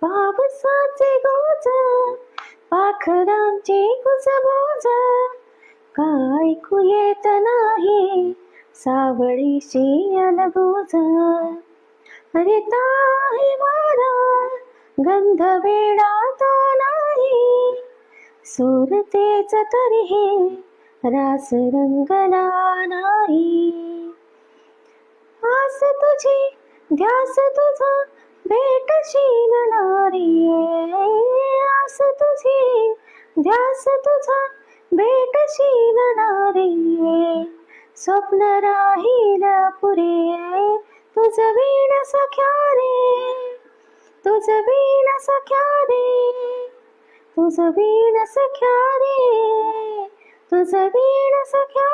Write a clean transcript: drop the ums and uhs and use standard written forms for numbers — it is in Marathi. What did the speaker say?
पावसाचे गोज, पाखरांची कुजबुज, का ऐकू येत नाही सावळीची अलगूज. अरे ताही वारा गंध वेडा तो नाही, सुरतेच तरीही रास रंगला नाही. आस तुझी ध्यास तुझा भेटशील नारी, आस तुझी ध्यास तुझा भेटशील नारी. स्वप्न राहील पुरे तुझ वीण सख्या रे, तुझ वीण सख्या रे, तुझ वीण सख्या रे, तुझ वीण सख्या